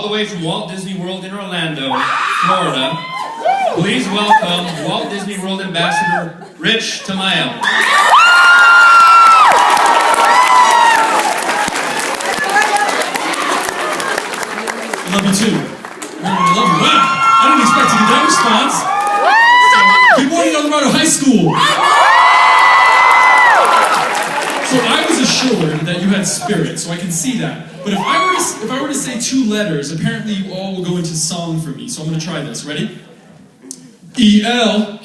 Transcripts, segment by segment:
all the way from Walt Disney World in Orlando, Florida, please welcome Walt Disney World Ambassador Rich Tamayo. I love you too. I love you. Wow, I didn't expect to get that response. Good morning, Eldorado High School. So I was assured that you had spirit, so I can see that. But if I were to say 2 letters, apparently you all will go into song for me. So I'm going to try this. Ready? E-L.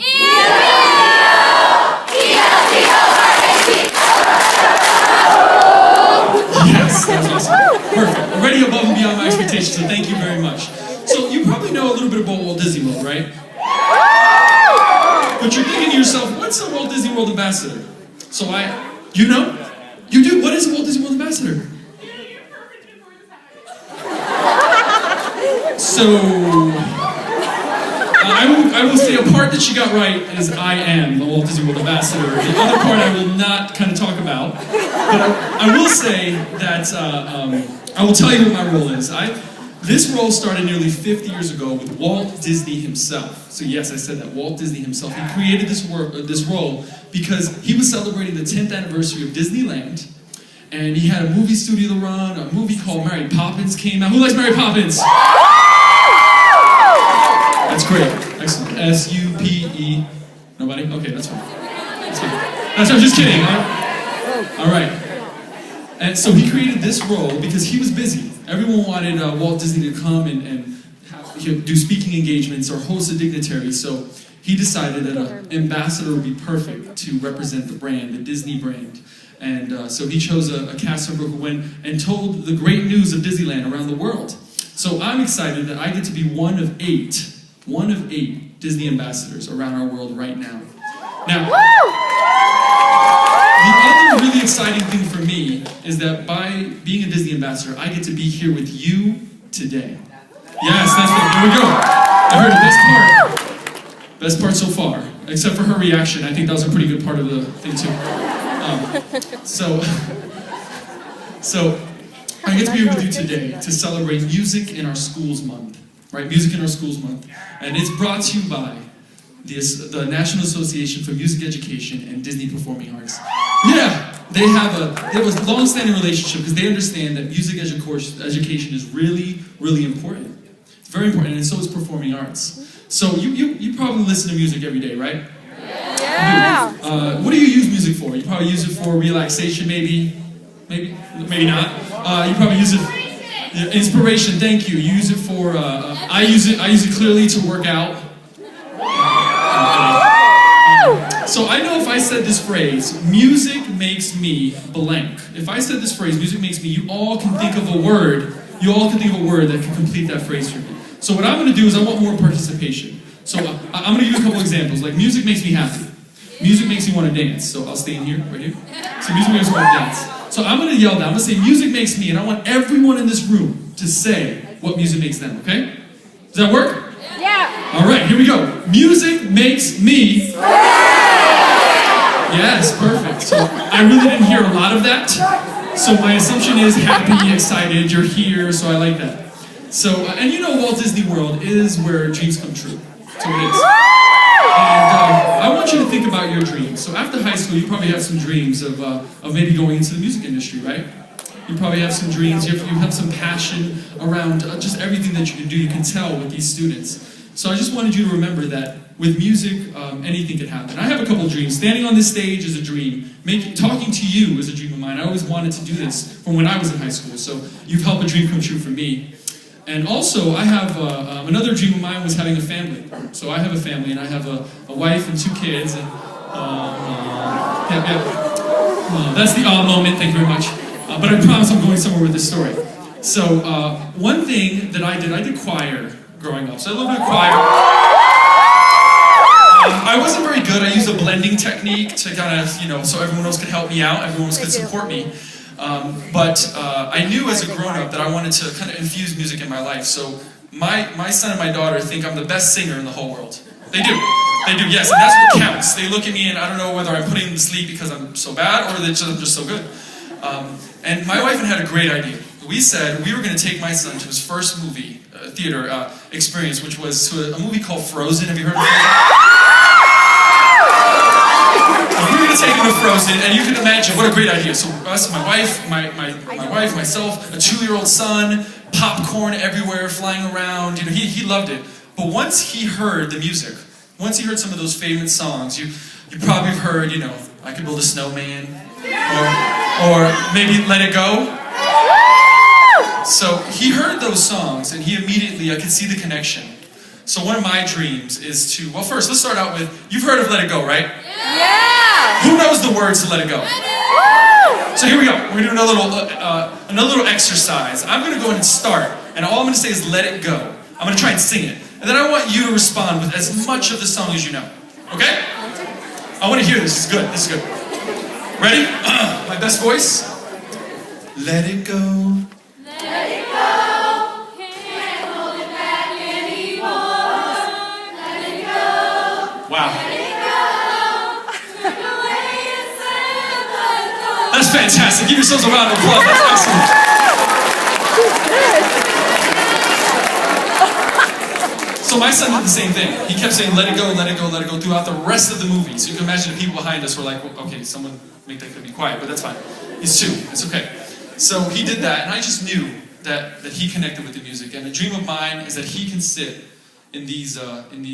Yes, that's awesome. Perfect. Already above and beyond my expectations, so thank you very much. So you probably know a little bit about Walt Disney World, right? But you're thinking to yourself, what's a Walt Disney World Ambassador? So you know? You do? What is a Walt Disney World Ambassador? So, I will say a part that she got right is I am the Walt Disney World Ambassador. The other part I will not kind of talk about. But I will say that, I will tell you what my role is. This role started nearly 50 years ago with Walt Disney himself. So yes, I said that, Walt Disney himself. He created this role because he was celebrating the 10th anniversary of Disneyland. And he had a movie studio to run, a movie called Mary Poppins came out. Who likes Mary Poppins? That's great. Excellent. S-U-P-E. Nobody? Okay, that's fine. I'm just kidding. All right. And so he created this role because he was busy. Everyone wanted Walt Disney to come and do speaking engagements or host a dignitary. So he decided that an ambassador would be perfect to represent the brand, the Disney brand. And so he chose a cast member who went and told the great news of Disneyland around the world. So I'm excited that I get to be one of eight Disney ambassadors around our world right now. Now, the other really exciting thing for me is that by being a Disney ambassador, I get to be here with you today. Yes, there we go. I heard the best part so far, except for her reaction. I think that was a pretty good part of the thing too. So I get to be here with you today to celebrate Music in Our Schools Month, right? Music in Our Schools Month. And it's brought to you by the National Association for Music Education and Disney Performing Arts. Yeah, they have a long-standing relationship because they understand that music education is really, really important. It's very important, and so is performing arts. So you probably listen to music every day, right? Yeah. What do you use music for? You probably use it for relaxation, maybe not. You probably use it for inspiration. Thank you. You use it for. I use it clearly to work out. So I know if I said this phrase, music makes me blank. If I said this phrase, music makes me, you all can think of a word. You all can think of a word that can complete that phrase for me. So what I'm going to do is I want more participation. So I'm going to give you a couple examples. Like music makes me happy. Music makes me want to dance. So I'll stay in here, right here. So music makes me want to dance. So I'm going to yell that. I'm going to say music makes me, and I want everyone in this room to say what music makes them, okay? Does that work? Yeah. All right, here we go. Music makes me. Yes, perfect. So I really didn't hear a lot of that. So my assumption is happy, excited, you're here, so I like that. So, and you know Walt Disney World is where dreams come true. So it is. And I want you to think about your dreams. So after high school, you probably have some dreams of maybe going into the music industry, right? You probably have some dreams, you have some passion around just everything that you can do. You can tell with these students. So I just wanted you to remember that with music, anything could happen. I have a couple dreams. Standing on this stage is a dream. Talking to you is a dream of mine. I always wanted to do this from when I was in high school. So you've helped a dream come true for me. And also, I have another dream of mine was having a family. So I have a family, and I have a wife and 2 kids. And that's the moment. Thank you very much. But I promise I'm going somewhere with this story. So one thing that I did choir growing up. So I lived in a choir. I wasn't very good. I used a blending technique to kind of, so everyone else could help me out, everyone else could support me. But I knew as a grown-up that I wanted to kind of infuse music in my life. So my son and my daughter think I'm the best singer in the whole world. They do. They do, yes, and that's what counts. They look at me and I don't know whether I'm putting them to sleep because I'm so bad or that I'm just so good. And my wife had a great idea. we said we were going to take my son to his first movie theater experience, which was to a movie called Frozen. Have you heard of Frozen? We were going to take him to Frozen, and you can imagine what a great idea. So us, my wife, myself, a 2-year-old son, popcorn everywhere, flying around. You know, he loved it. But once he heard the music, once he heard some of those famous songs, you probably have heard, you know, I Could Build a Snowman, or maybe Let It Go. So he heard those songs, and he immediately, I could see the connection. So one of my dreams is to, well, first, let's start out with, you've heard of Let It Go, right? Yeah! Who knows the words to Let It Go? So here we go. We're going to do another little exercise. I'm going to go ahead and start, and all I'm going to say is Let It Go. I'm going to try and sing it. And then I want you to respond with as much of the song as you know. Okay? I want to hear this. This is good. This is good. Ready? My best voice. Let it go. Let it go. Can't hold it back anymore. Let it go. Wow. Let it go. Turn away and let it go. That's fantastic. Give yourselves a round of applause. That's excellent. So my son did the same thing. He kept saying, let it go, let it go, let it go, throughout the rest of the movie. So you can imagine the people behind us were like, well, okay, someone make that kid be quiet, but that's fine. He's 2, it's okay. So he did that, and I just knew that he connected with the music. And a dream of mine is that he can sit in these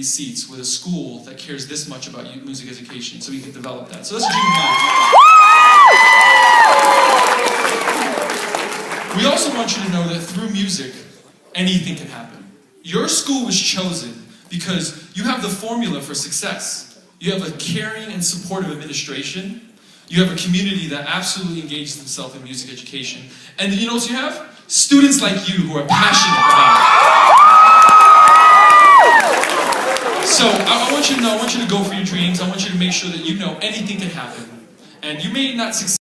seats with a school that cares this much about music education, so he can develop that. So that's a dream of mine. We also want you to know that through music, anything can happen. Your school was chosen because you have the formula for success. You have a caring and supportive administration. You have a community that absolutely engages themselves in music education. And you know what you have? Students like you who are passionate about it. So I want you to know, I want you to go for your dreams. I want you to make sure that you know anything can happen. And you may not succeed.